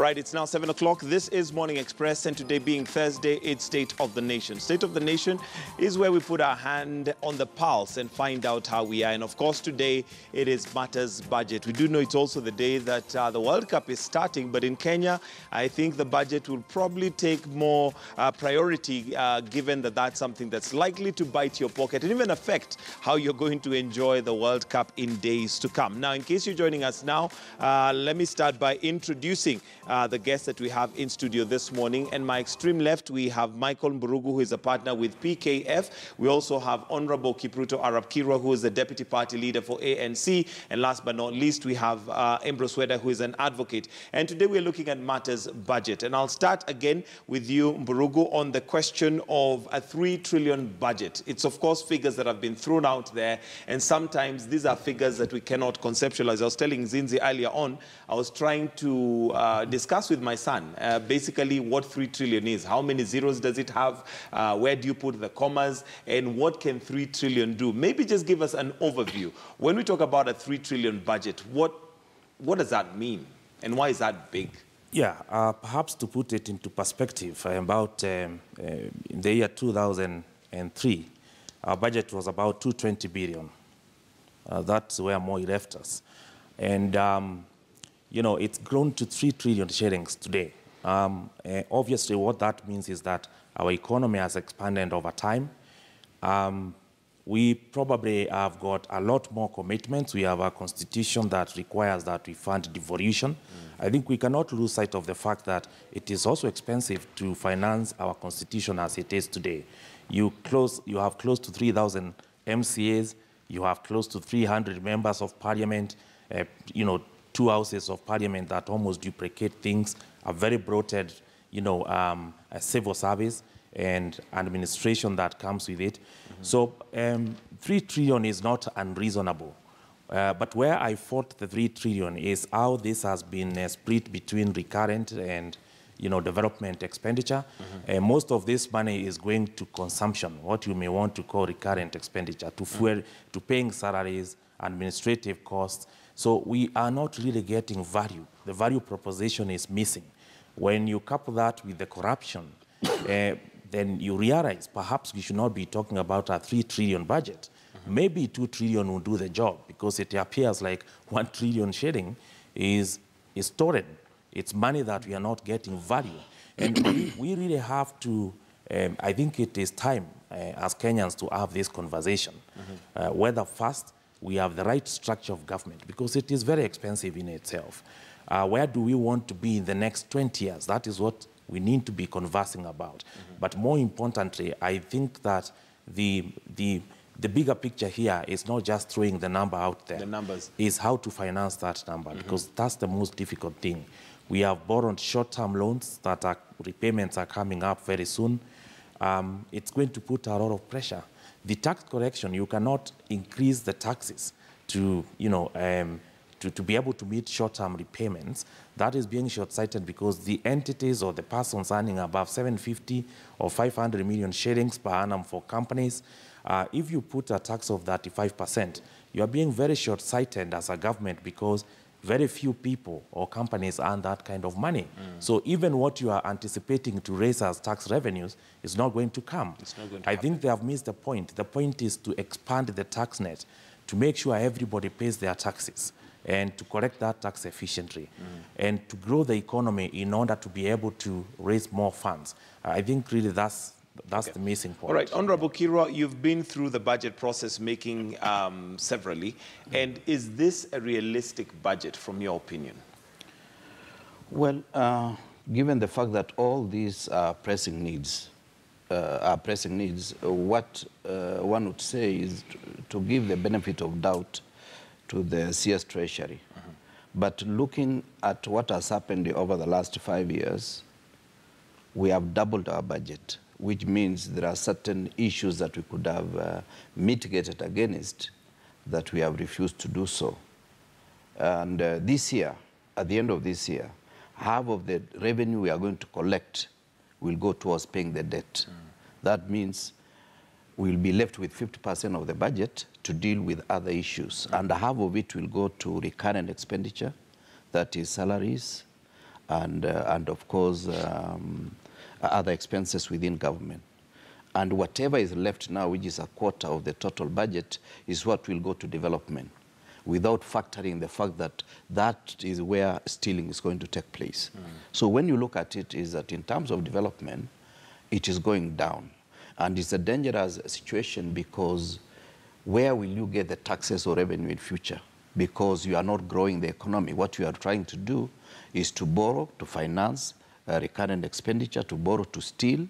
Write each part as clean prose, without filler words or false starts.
All right, it's now 7 o'clock. This is Morning Express, and today being Thursday, it's State of the Nation. State of the Nation is where we put our hand on the pulse and find out how we are. And of course, today it is Matters Budget. We do know it's also the day that the World Cup is starting, but in Kenya, I think the budget will probably take more priority, given that that's something that's likely to bite your pocket and even affect how you're going to enjoy the World Cup in days to come. Now, in case you're joining us now, let me start by introducing the guests that we have in studio this morning. And my extreme left, we have Michael Mburugu, who is a partner with PKF. We also have Honorable Kipruto Arap-Kirwa, who is the Deputy Party Leader for ANC. And last but not least, we have Ambrose Weda, who is an advocate. And today we're looking at Matters Budget. And I'll start again with you, Mburugu, on the question of a 3 trillion budget. It's, of course, figures that have been thrown out there. And sometimes these are figures that we cannot conceptualize. I was telling Zinzi earlier on, I was trying to discuss with my son basically what 3 trillion is. How many zeros does it have? Where do you put the commas? And what can 3 trillion do? Maybe just give us an overview. When we talk about a 3 trillion budget, what does that mean? And why is that big? Yeah, perhaps to put it into perspective, about in the year 2003, our budget was about 220 billion. That's where Moi left us. And you know, it's grown to 3 trillion shillings today. Obviously, what that means is that our economy has expanded over time. We probably have got a lot more commitments. We have a constitution that requires that we fund devolution. I think we cannot lose sight of the fact that it is also expensive to finance our constitution as it is today. You have close to 3,000 MCAs. You have close to 300 members of parliament. You know, 2 houses of parliament that almost duplicate things, a very bloated, you know, a civil service and administration that comes with it. So 3 trillion is not unreasonable. But where I fought the 3 trillion is how this has been split between recurrent and, you know, development expenditure. Most of this money is going to consumption, what you may want to call recurrent expenditure, to fuel, to paying salaries, administrative costs. So we are not really getting value. The value proposition is missing. When you couple that with the corruption, then you realize perhaps we should not be talking about a 3 trillion budget. Maybe 2 trillion will do the job, because it appears like 1 trillion shilling is stolen. It's money that we are not getting value. And we really have to, I think it is time as Kenyans to have this conversation. Whether first, we have the right structure of government, because it is very expensive in itself. Where do we want to be in the next 20 years? That is what we need to be conversing about. But more importantly, I think that the bigger picture here is not just throwing the number out there. The numbers. Is how to finance that number, because that's the most difficult thing. We have borrowed short-term loans that repayments are coming up very soon. It's going to put a lot of pressure. The tax correction, you cannot increase the taxes to, you know, to be able to meet short-term repayments. That is being short-sighted, because the entities or the persons earning above 750 or 500 million shillings per annum for companies, if you put a tax of 35%, you are being very short-sighted as a government, because very few people or companies earn that kind of money. So even what you are anticipating to raise as tax revenues is not going to come. It's not going to happen. Think they have missed the point. The point is to expand the tax net, to make sure everybody pays their taxes, and to collect that tax efficiently, and to grow the economy in order to be able to raise more funds. I think really that's the missing point. All right, Honorable Kirwa, you've been through the budget process making severally, and is this a realistic budget from your opinion? Well, given the fact that all these pressing needs, what one would say is to give the benefit of doubt to the CS Treasury. But looking at what has happened over the last 5 years, we have doubled our budget, which means there are certain issues that we could have mitigated against that we have refused to do so. And this year, at the end of this year, half of the revenue we are going to collect will go towards paying the debt. That means we'll be left with 50% of the budget to deal with other issues, and half of it will go to recurrent expenditure, that is salaries, and of course, other expenses within government. And whatever is left now, which is a quarter of the total budget, is what will go to development, without factoring the fact that that is where stealing is going to take place. So when you look at it, is that in terms of development, it is going down. And it's a dangerous situation, because where will you get the taxes or revenue in future? Because you are not growing the economy. What you are trying to do is to borrow, to finance recurrent expenditure, to borrow to steal,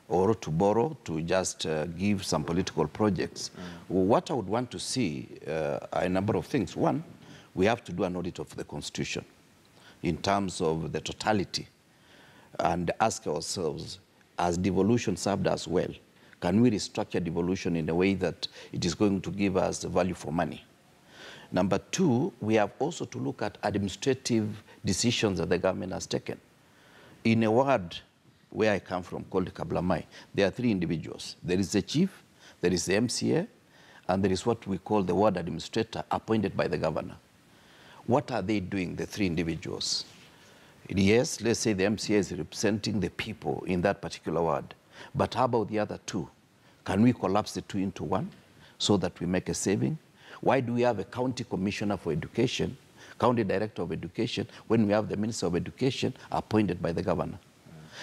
or to borrow to just give some political projects. What I would want to see are a number of things. One, we have to do an audit of the Constitution in terms of the totality, and ask ourselves, has devolution served us well? Can we restructure devolution in a way that it is going to give us value for money? Number two, we have also to look at administrative decisions that the government has taken. In a ward where I come from, called Kablamai, there are three individuals. There is the chief, there is the MCA, and there is what we call the ward administrator appointed by the governor. What are they doing, the three individuals? Yes, let's say the MCA is representing the people in that particular ward, but how about the other two? Can we collapse the two into one so that we make a saving? Why do we have a county commissioner for education, county director of education, when we have the minister of education appointed by the governor?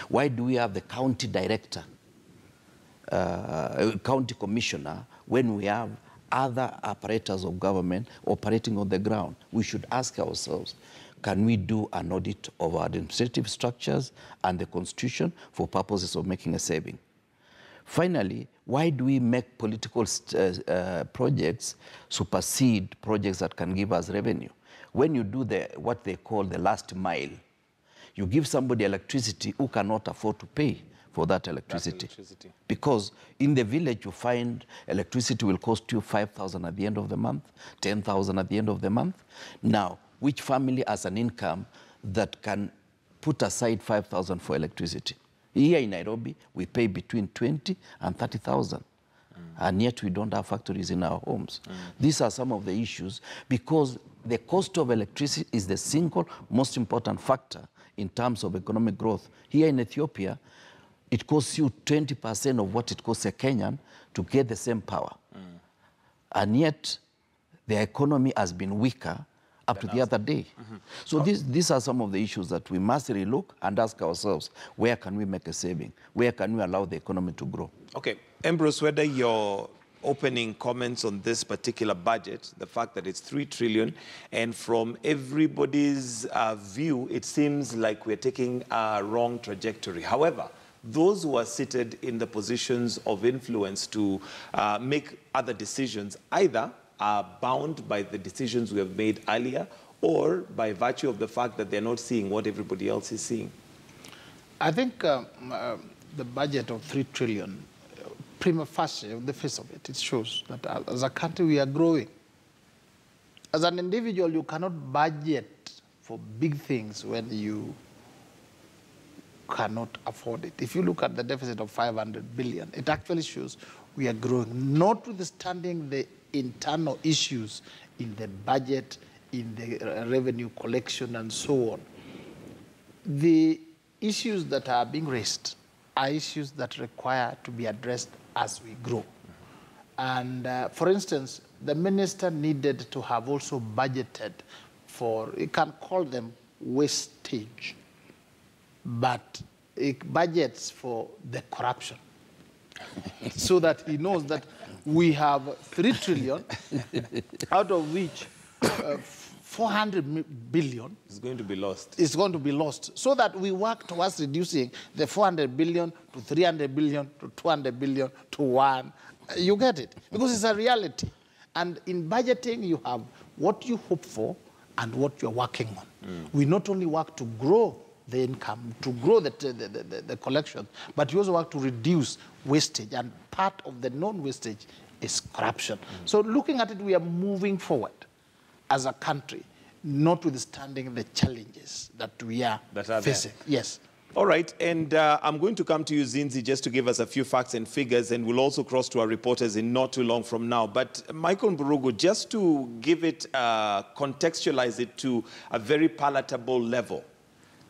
Why do we have the county director, county commissioner, when we have other apparatus of government operating on the ground? We should ask ourselves, can we do an audit of our administrative structures and the Constitution for purposes of making a saving? Finally, why do we make political projects supersede projects that can give us revenue? When you do what they call the last mile, you give somebody electricity who cannot afford to pay for that electricity. Because in the village, you find electricity will cost you 5,000 at the end of the month, 10,000 at the end of the month. Now, which family has an income that can put aside 5,000 for electricity? Here in Nairobi, we pay between 20 and 30,000. And yet we don't have factories in our homes. These are some of the issues, because the cost of electricity is the single most important factor in terms of economic growth. Here in Ethiopia, it costs you 20% of what it costs a Kenyan to get the same power. And yet, the economy has been weaker up to the other day. So these are some of the issues that we must relook and ask ourselves, where can we make a saving? Where can we allow the economy to grow? Okay, Ambrose, whether your opening comments on this particular budget, the fact that it's 3 trillion, and from everybody's view, it seems like we're taking a wrong trajectory. However, those who are seated in the positions of influence to make other decisions either are bound by the decisions we have made earlier, or by virtue of the fact that they're not seeing what everybody else is seeing. I think the budget of 3 trillion, prima facie, on the face of it, it shows that as a country we are growing. As an individual, you cannot budget for big things when you cannot afford it. If you look at the deficit of 500 billion, it actually shows we are growing, notwithstanding the internal issues in the budget, in the revenue collection, and so on. The issues that are being raised are issues that require to be addressed as we grow. And for instance, the minister needed to have also budgeted for, you can call them wastage, but it budgets for the corruption. So that he knows that we have 3 trillion, out of which 400 billion is going to be lost. Is going to be lost. So that we work towards reducing the 400 billion to 300 billion to 200 billion to 1. You get it? Because it's a reality. And in budgeting, you have what you hope for and what you're working on. We not only work to grow the income, to grow the collection, but we also work to reduce wastage. And part of the non-wastage is corruption. So looking at it, we are moving forward as a country, notwithstanding the challenges that we are facing. Yes. All right, and I'm going to come to you, Zinzi, just to give us a few facts and figures, and we'll also cross to our reporters in not too long from now. But Michael Mburugu, just to give it, contextualize it to a very palatable level,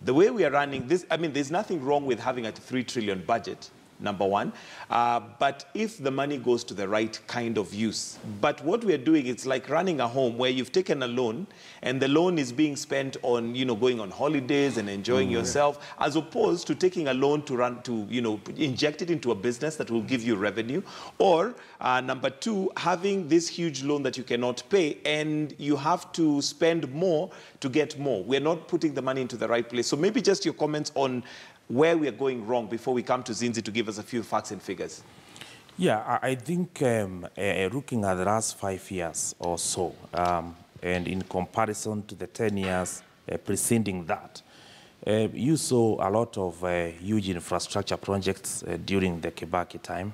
The way we are running this, I mean, there's nothing wrong with having a 3 trillion budget, number one. But if the money goes to the right kind of use. But what we're doing, it's like running a home where you've taken a loan and the loan is being spent on, going on holidays and enjoying yourself, as opposed to taking a loan to inject it into a business that will give you revenue. Or number two, having this huge loan that you cannot pay and you have to spend more to get more. We're not putting the money into the right place. So maybe just your comments on where we are going wrong before we come to Zinzi to give us a few facts and figures. Yeah, I think looking at the last 5 years or so, and in comparison to the 10 years preceding that, you saw a lot of huge infrastructure projects during the Kibaki time.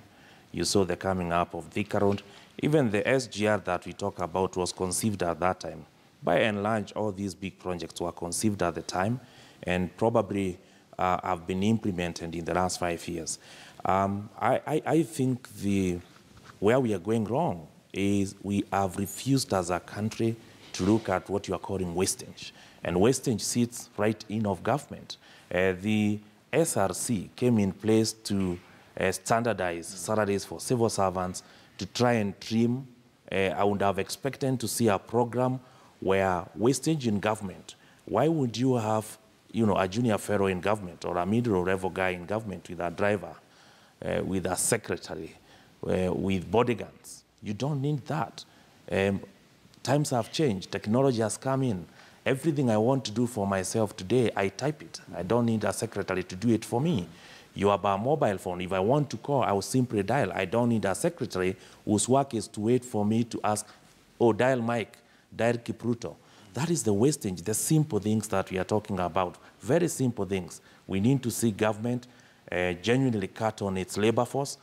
You saw the coming up of Thika Road. Even the SGR that we talk about was conceived at that time. By and large, all these big projects were conceived at the time and probably have been implemented in the last 5 years. I think where we are going wrong is we have refused as a country to look at what you are calling wastage. And wastage sits right in of government. The SRC came in place to standardize salaries for civil servants to try and trim. I would have expected to see a program where wastage in government, why would you have a junior fellow in government or a middle-level guy in government with a driver, with a secretary, with bodyguards? You don't need that. Times have changed. Technology has come in. Everything I want to do for myself today, I type it. I don't need a secretary to do it for me. You have a mobile phone. If I want to call, I will simply dial. I don't need a secretary whose work is to wait for me to ask, oh, dial Mike, dial Kipruto. That is the wastage, the simple things that we are talking about. Very simple things. We need to see government genuinely cut on its labor force.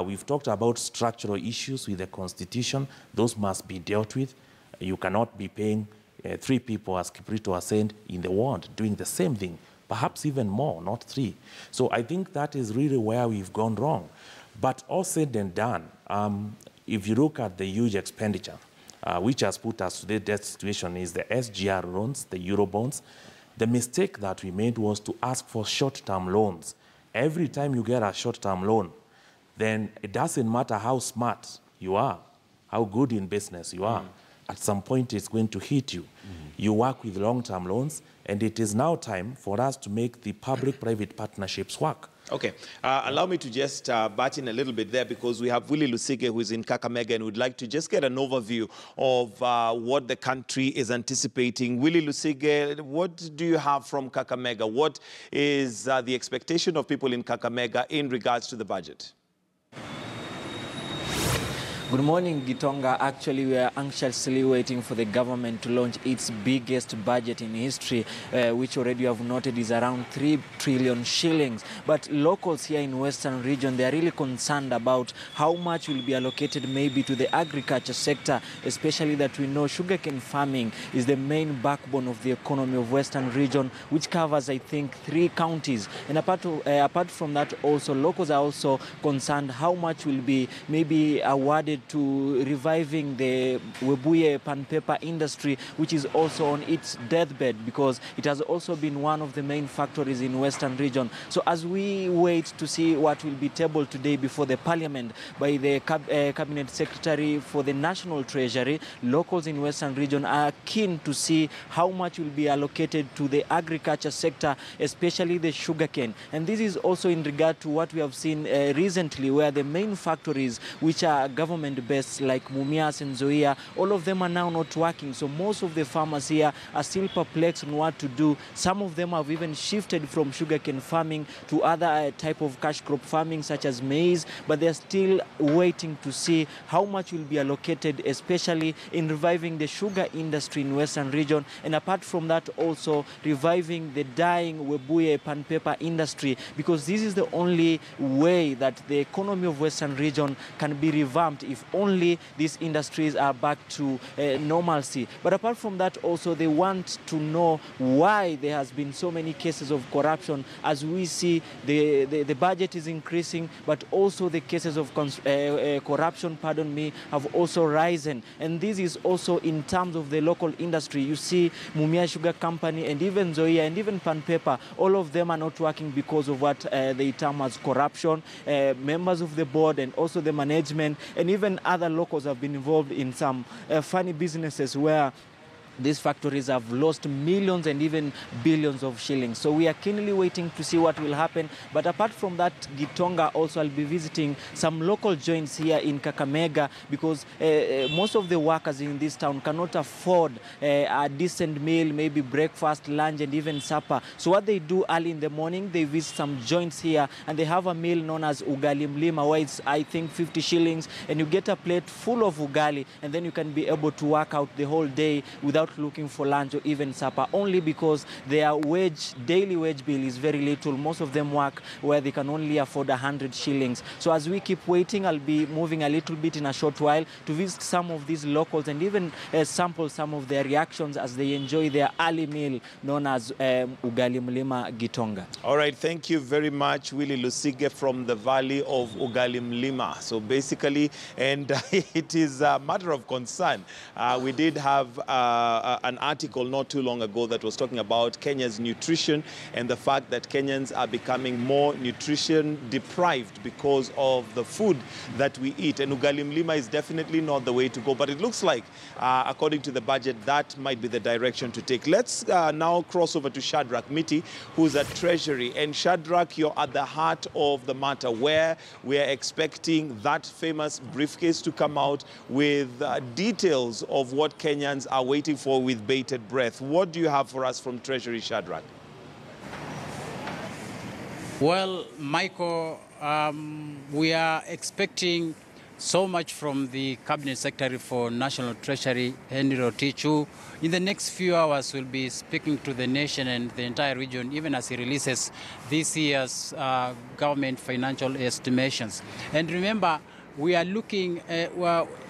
We've talked about structural issues with the Constitution. Those must be dealt with. You cannot be paying 3 people, as Kipruto was saying, in the world, doing the same thing, perhaps even more, not 3. So I think that is really where we've gone wrong. But all said and done, if you look at the huge expenditure, which has put us to the debt situation, is the SGR loans, the Euro bonds. The mistake that we made was to ask for short-term loans. Every time you get a short-term loan, then it doesn't matter how smart you are, how good in business you are. At some point, it's going to hit you. You work with long-term loans, and it is now time for us to make the public-private partnerships work. Okay, allow me to just butt in a little bit there, because we have Willie Lusige, who is in Kakamega, and would like to just get an overview of what the country is anticipating. Willie Lusige, what do you have from Kakamega? What is the expectation of people in Kakamega in regards to the budget? Good morning, Gitonga. Actually, we are anxiously waiting for the government to launch its biggest budget in history, which already have noted is around 3 trillion shillings. But locals here in Western region, they are really concerned about how much will be allocated maybe to the agriculture sector, especially that we know sugarcane farming is the main backbone of the economy of Western region, which covers, I think, 3 counties. And apart from that, also locals are also concerned how much will be maybe awarded to reviving the Webuye pan paper industry, which is also on its deathbed, because it has also been one of the main factories in Western region. So as we wait to see what will be tabled today before the parliament by the cabinet secretary for the national treasury, locals in Western region are keen to see how much will be allocated to the agriculture sector, especially the sugarcane. And this is also in regard to what we have seen recently, where the main factories, which are government based, like Mumias and Zoia, all of them are now not working. So most of the farmers here are still perplexed on what to do. Some of them have even shifted from sugarcane farming to other type of cash crop farming, such as maize, but they're still waiting to see how much will be allocated, especially in reviving the sugar industry in Western region. And apart from that, also reviving the dying Webuye pan paper industry, because this is the only way that the economy of Western region can be revamped if if only these industries are back to normalcy. But apart from that, also they want to know why there has been so many cases of corruption. As we see, the budget is increasing, but also the cases of corruption, have also risen. And this is also in terms of the local industry. You see Mumia Sugar Company and even Zoia and even Pan Paper, all of them are not working because of what they term as corruption. Members of the board and also the management and even other locals have been involved in some funny businesses where these factories have lost millions and even billions of shillings. So we are keenly waiting to see what will happen. But apart from that, Gitonga also, I'll be visiting some local joints here in Kakamega because most of the workers in this town cannot afford a decent meal, maybe breakfast, lunch, and even supper. So what they do early in the morning, they visit some joints here and they have a meal known as ugali mlima, where it's, I think, 50 shillings, and you get a plate full of ugali, and then you can be able to work out the whole day without looking for lunch or even supper, only because their daily wage bill is very little. Most of them work where they can only afford 100 shillings. So as we keep waiting, I'll be moving a little bit in a short while to visit some of these locals and even sample some of their reactions as they enjoy their early meal known as ugali mlima Gitonga. All right, thank you very much, Willie Lusige from the Valley of Ugali Mlima. So basically, and it is a matter of concern. We did have an article not too long ago that was talking about Kenya's nutrition and the fact that Kenyans are becoming more nutrition deprived because of the food that we eat. And ugali mlima is definitely not the way to go. But it looks like, according to the budget, that might be the direction to take. Let's now cross over to Shadrach Miti, who's at Treasury. And Shadrach, you're at the heart of the matter, where we are expecting that famous briefcase to come out with details of what Kenyans are waiting for with bated breath. What do you have for us from Treasury, Shadrach? Well, Michael, we are expecting so much from the Cabinet Secretary for National Treasury, Henry Rotich, who in the next few hours will be speaking to the nation and the entire region, even as he releases this year's government financial estimations. And remember, we are looking,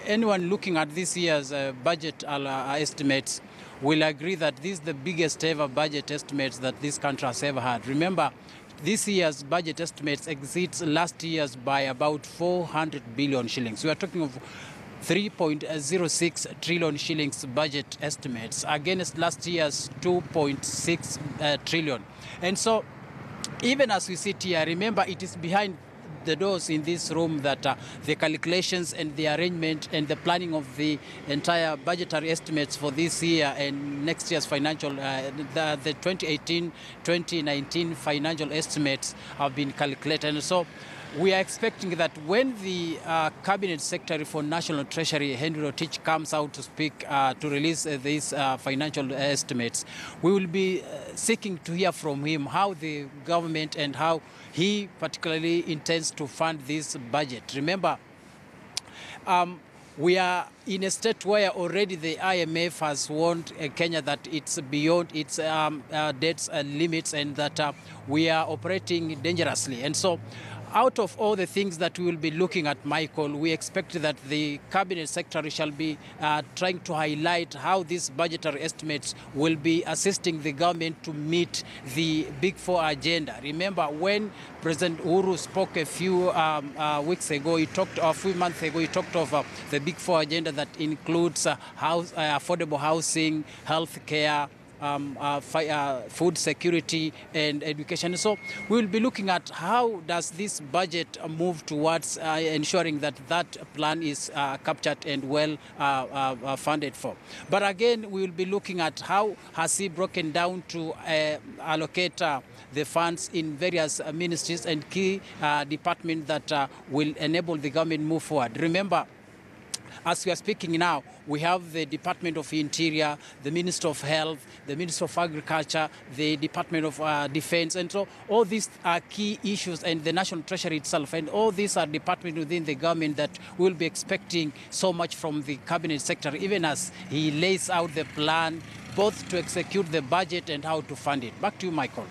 anyone looking at this year's budget estimates will agree that this is the biggest ever budget estimates that this country has ever had. Remember, this year's budget estimates exceeds last year's by about 400 billion shillings. We are talking of 3.06 trillion shillings budget estimates against last year's 2.6 trillion. And so, even as we sit here, remember it is behind the doors in this room that the calculations and the arrangement and the planning of the entire budgetary estimates for this year and next year's financial, the 2018-2019 financial estimates have been calculated. And so we are expecting that when the Cabinet Secretary for National Treasury, Henry Rotich, comes out to speak, to release these financial estimates, we will be seeking to hear from him how the government and how he particularly intends to fund this budget. Remember, we are in a state where already the IMF has warned Kenya that it's beyond its debts limits and that we are operating dangerously. And so, out of all the things that we will be looking at, Michael, we expect that the Cabinet Secretary shall be trying to highlight how these budgetary estimates will be assisting the government to meet the Big Four agenda. Remember, when President Uhuru spoke a few weeks ago, a few months ago, he talked of the Big Four agenda that includes affordable housing, health care, food security and education. So we will be looking at how does this budget move towards ensuring that that plan is captured and well funded for. But again, we will be looking at how has he broken down to allocate the funds in various ministries and key departments that will enable the government move forward. Remember, as we are speaking now, we have the Department of Interior, the Minister of Health, the Minister of Agriculture, the Department of Defense, and so all these are key issues, and the National Treasury itself, and all these are departments within the government that will be expecting so much from the Cabinet Secretary, even as he lays out the plan both to execute the budget and how to fund it. Back to you, Michael.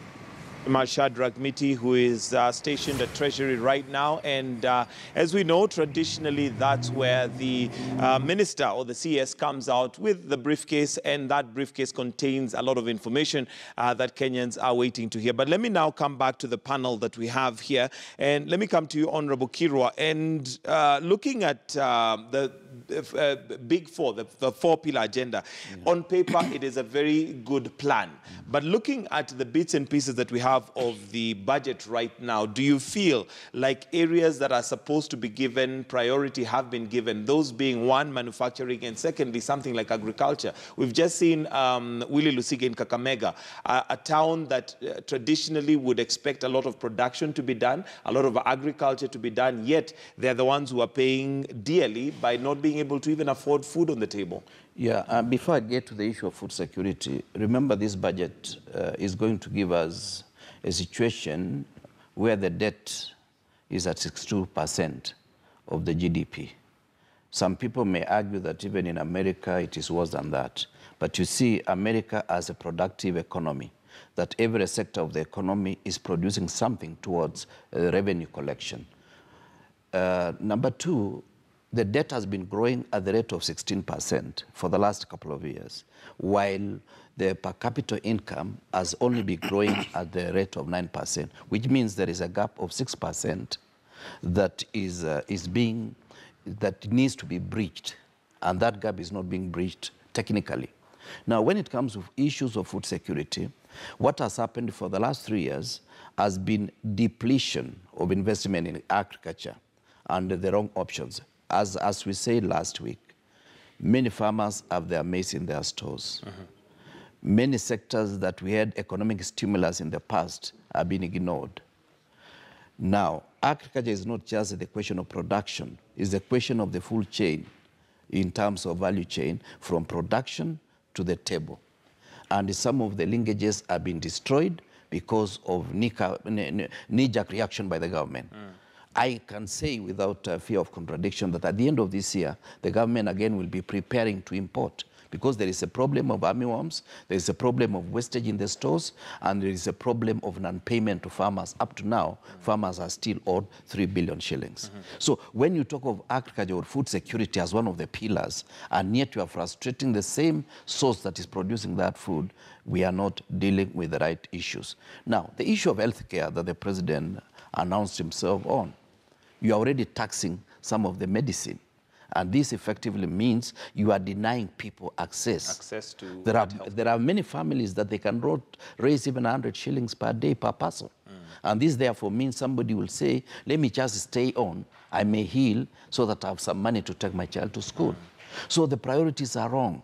Shadrach Miti, who is stationed at Treasury right now. And as we know, traditionally, that's where the minister or the CS comes out with the briefcase, and that briefcase contains a lot of information that Kenyans are waiting to hear. But let me now come back to the panel that we have here. And let me come to you, Honorable Kirwa. And looking at the big four, the four-pillar agenda, on paper, it is a very good plan. But looking at the bits and pieces that we have of the budget right now, do you feel like areas that are supposed to be given priority have been given, those being one, manufacturing, and secondly, something like agriculture? We've just seen Willy Lusige in Kakamega, a town that traditionally would expect a lot of production to be done, a lot of agriculture to be done, yet they're the ones who are paying dearly by not being able to even afford food on the table. Yeah, before I get to the issue of food security, remember this budget is going to give us a situation where the debt is at 62% of the GDP. Some people may argue that even in America it is worse than that. But you see America as a productive economy, that every sector of the economy is producing something towards revenue collection. Number two, the debt has been growing at the rate of 16% for the last couple of years, while the per capita income has only been growing at the rate of 9%, which means there is a gap of 6% that that needs to be breached, and that gap is not being breached technically. Now, when it comes to issues of food security, what has happened for the last 3 years has been depletion of investment in agriculture and the wrong options. As we said last week, many farmers have their maize in their stores. Many sectors that we had economic stimulus in the past have been ignored. Now, agriculture is not just the question of production, it's the question of the full chain in terms of value chain from production to the table. And some of the linkages have been destroyed because of knee-jerk reaction by the government. I can say without fear of contradiction that at the end of this year, the government again will be preparing to import, because there is a problem of armyworms, there is a problem of wastage in the stores, and there is a problem of non-payment to farmers. Up to now, farmers are still owed 3 billion shillings. So when you talk of agriculture or food security as one of the pillars, and yet you are frustrating the same source that is producing that food, we are not dealing with the right issues. Now, the issue of healthcare that the president announced himself on, you are already taxing some of the medicine. And this effectively means you are denying people access to there are many families that they can raise even 100 shillings per day per person. And this therefore means somebody will say, let me just stay on, I may heal so that I have some money to take my child to school. So the priorities are wrong.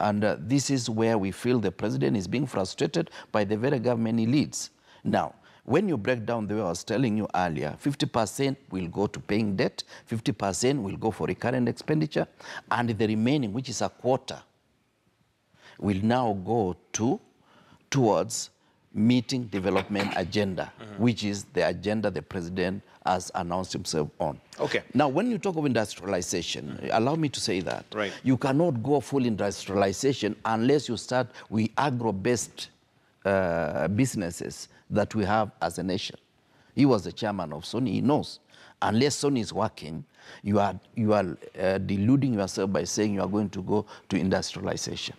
And this is where we feel the president is being frustrated by the very government he leads. Now, when you break down the way I was telling you earlier, 50% will go to paying debt, 50% will go for recurrent expenditure, and the remaining, which is a quarter, will now go towards meeting development agenda, which is the agenda the president has announced himself on. Okay. Now, when you talk of industrialization, allow me to say that. Right. You cannot go full industrialization unless you start with agro-based businesses that we have as a nation. He was the chairman of Sony, he knows. Unless Sony is working, you are deluding yourself by saying you are going to go to industrialization.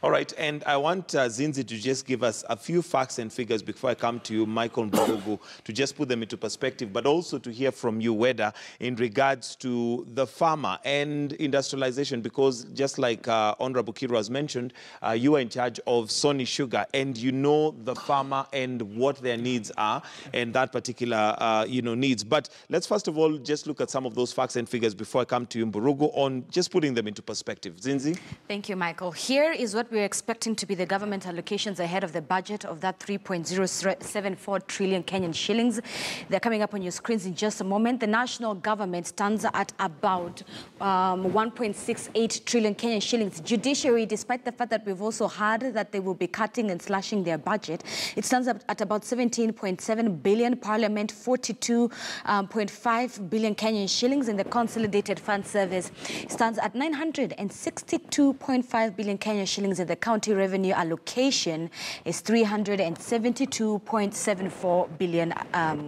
All right, and I want Zinzi to just give us a few facts and figures before I come to you, Michael Mburugu, to just put them into perspective, but also to hear from you, Weda, in regards to the farmer and industrialization, because just like Honorable Kiro has mentioned, you are in charge of Sony Sugar, and you know the farmer and what their needs are, and that particular needs. But let's first of all just look at some of those facts and figures before I come to you, Mburugu, on just putting them into perspective. Zinzi? Thank you, Michael. Here is what we're expecting to be the government allocations ahead of the budget of that 3.074 trillion Kenyan shillings. They're coming up on your screens in just a moment. The national government stands at about 1.68 trillion Kenyan shillings. Judiciary, despite the fact that we've also heard that they will be cutting and slashing their budget, it stands at about 17.7 billion. Parliament, 42.5 billion Kenyan shillings. shillings in the Consolidated Fund Service stands at 962.5 billion Kenyan shillings, and the county revenue allocation is 372.74 billion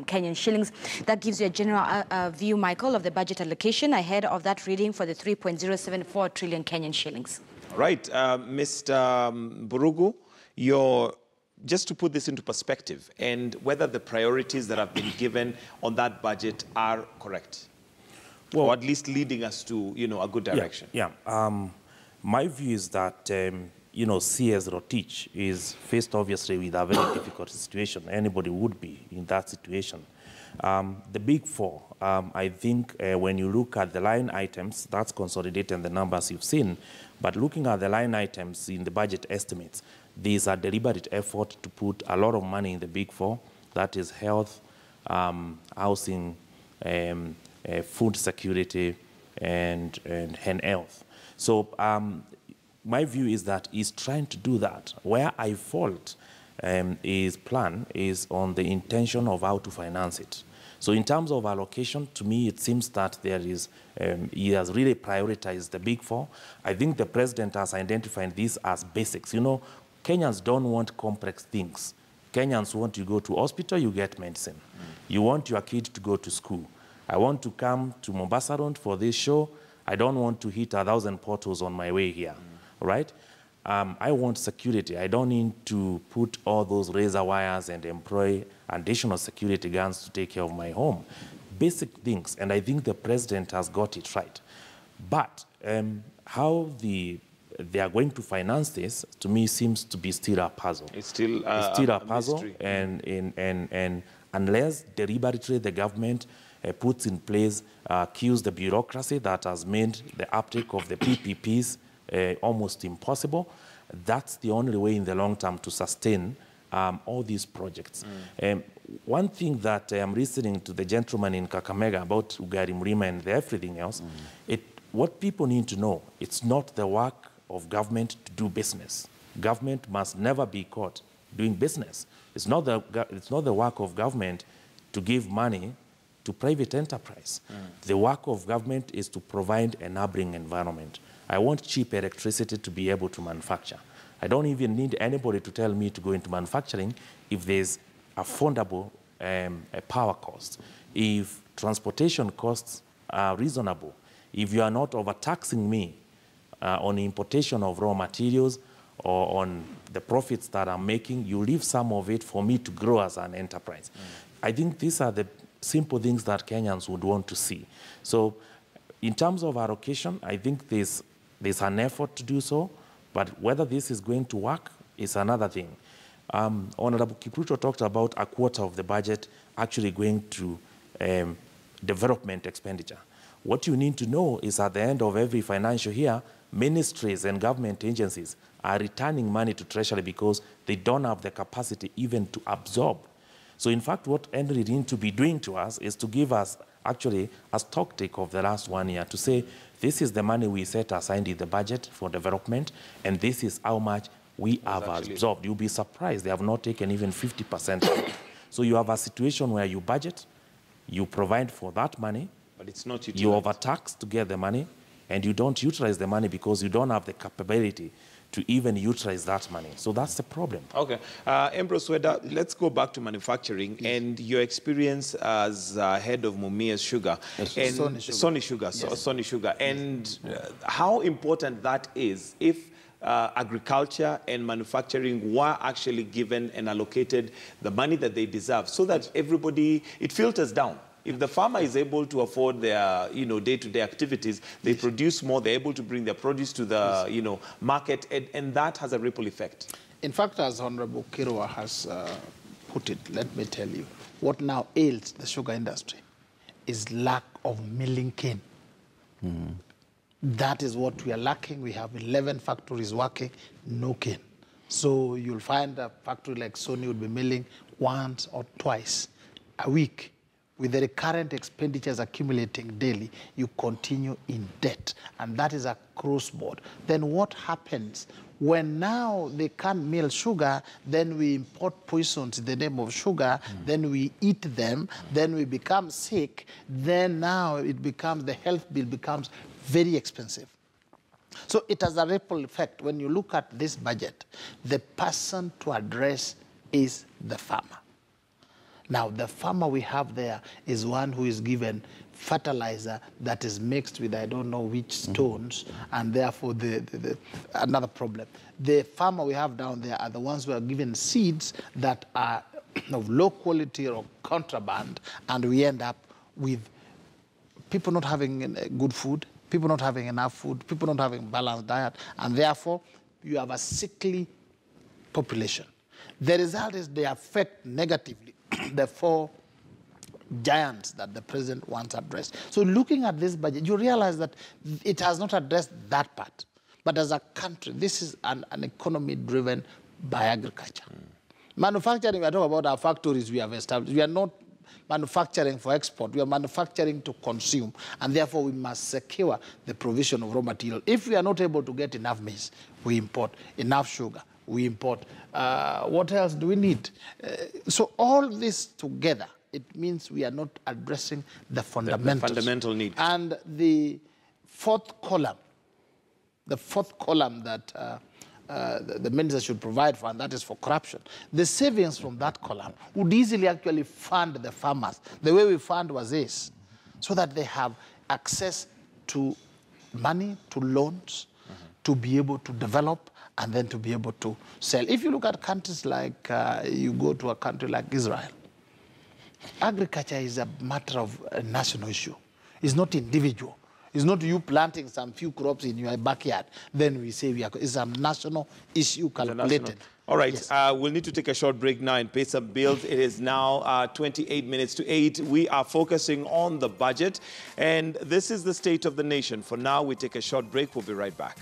Kenyan shillings. That gives you a general view, Michael, of the budget allocation ahead of that reading for the 3.074 trillion Kenyan shillings. Right, Mr. Burugu, just to put this into perspective, and whether the priorities that have been given on that budget are correct, well, or at least leading us to, a good direction. My view is that, CS Rotich is faced obviously with a very difficult situation. Anybody would be in that situation. The big four, I think when you look at the line items, that's consolidating the numbers you've seen, but looking at the line items in the budget estimates, there's a deliberate effort to put a lot of money in the big four. That is health, housing, food security, and health. So my view is that he's trying to do that. Where I fault his plan is on the intention of how to finance it. So in terms of allocation, to me, it seems that there is, he has really prioritized the big four. I think the president has identified these as basics. Kenyans don't want complex things. Kenyans want you to go to hospital, you get medicine. You want your kid to go to school. I want to come to Mombasa Road for this show. I don't want to hit 1,000 portals on my way here, right? I want security. I don't need to put all those razor wires and employ additional security guards to take care of my home. Basic things, and I think the president has got it right. But how they are going to finance this, to me, seems to be still a puzzle. It's still a puzzle, mystery. and unless deliberately the government puts in place, kills the bureaucracy that has made the uptake of the PPPs almost impossible, that's the only way in the long term to sustain all these projects. One thing that I'm listening to the gentleman in Kakamega about Ugari Mrima and everything else, what people need to know, it's not the work of government to do business. Government must never be caught doing business. It's not the work of government to give money to private enterprise. The work of government is to provide an enabling environment. I want cheap electricity to be able to manufacture. I don't even need anybody to tell me to go into manufacturing if there's affordable power costs, if transportation costs are reasonable, if you are not overtaxing me on importation of raw materials or on the profits that I'm making, you leave some of it for me to grow as an enterprise. I think these are the simple things that Kenyans would want to see. So in terms of allocation, I think there's an effort to do so, but whether this is going to work is another thing. Honorable Kipruto talked about a quarter of the budget actually going to development expenditure. What you need to know is at the end of every financial year, ministries and government agencies are returning money to Treasury because they don't have the capacity even to absorb. So in fact, what Henry needs to be doing to us is to give us actually a stock take of the last 1 year to say, this is the money we set aside in the budget for development, and this is how much we have absorbed. You'll be surprised they have not taken even 50%. So you have a situation where you budget, you provide for that money, but it's not utilized. You overtax to get the money, and you don't utilize the money because you don't have the capability to even utilize that money. So that's the problem. Okay. Ambrose Weda, let's go back to manufacturing and your experience as head of Mumia's Sugar. Yes, and Sony Sugar. Sony Sugar. And how important that is if agriculture and manufacturing were actually given and allocated the money that they deserve so that everybody, it filters down. If the farmer is able to afford their, day-to-day activities, they produce more, they're able to bring their produce to the, market, and that has a ripple effect. In fact, as Honorable Kirwa has put it, let me tell you, what now ails the sugar industry is lack of milling cane. That is what we are lacking. We have 11 factories working, no cane. So you'll find a factory like Sony would be milling once or twice a week. With the recurrent expenditures accumulating daily, you continue in debt, and that is across board. Then what happens When now they can't mill sugar, then we import poisons in the name of sugar, then we eat them, then we become sick, then now it becomes, the health bill becomes very expensive. So it has a ripple effect. When you look at this budget, the person to address is the farmer. Now, the farmer we have there is one who is given fertilizer that is mixed with I don't know which stones, and therefore another problem. The farmer we have down there are the ones who are given seeds that are of low quality or contraband, and we end up with people not having good food, people not having enough food, people not having balanced diet, and therefore you have a sickly population. The result is they affect negatively the four giants that the president wants addressed. So looking at this budget, you realize that it has not addressed that part. But as a country, this is an economy driven by agriculture. Manufacturing, we are talking about our factories we have established. We are not manufacturing for export. We are manufacturing to consume. And therefore, we must secure the provision of raw material. If we are not able to get enough maize, we import enough sugar. We import. What else do we need? So all this together, it means we are not addressing the fundamentals. The fundamental need. And the fourth column that the minister should provide for, and that is for corruption. The savings from that column would easily actually fund the farmers. The way we fund was this, so that they have access to money, to loans, to be able to develop, and then to be able to sell. If you look at countries like, you go to a country like Israel, agriculture is a matter of a national issue. It's not individual. It's not you planting some few crops in your backyard. Then we say it's a national issue calculated. All right, yes. We'll need to take a short break now and pay some bills. It is now 28 minutes to 8. We are focusing on the budget, and this is the state of the nation. For now, we take a short break. We'll be right back.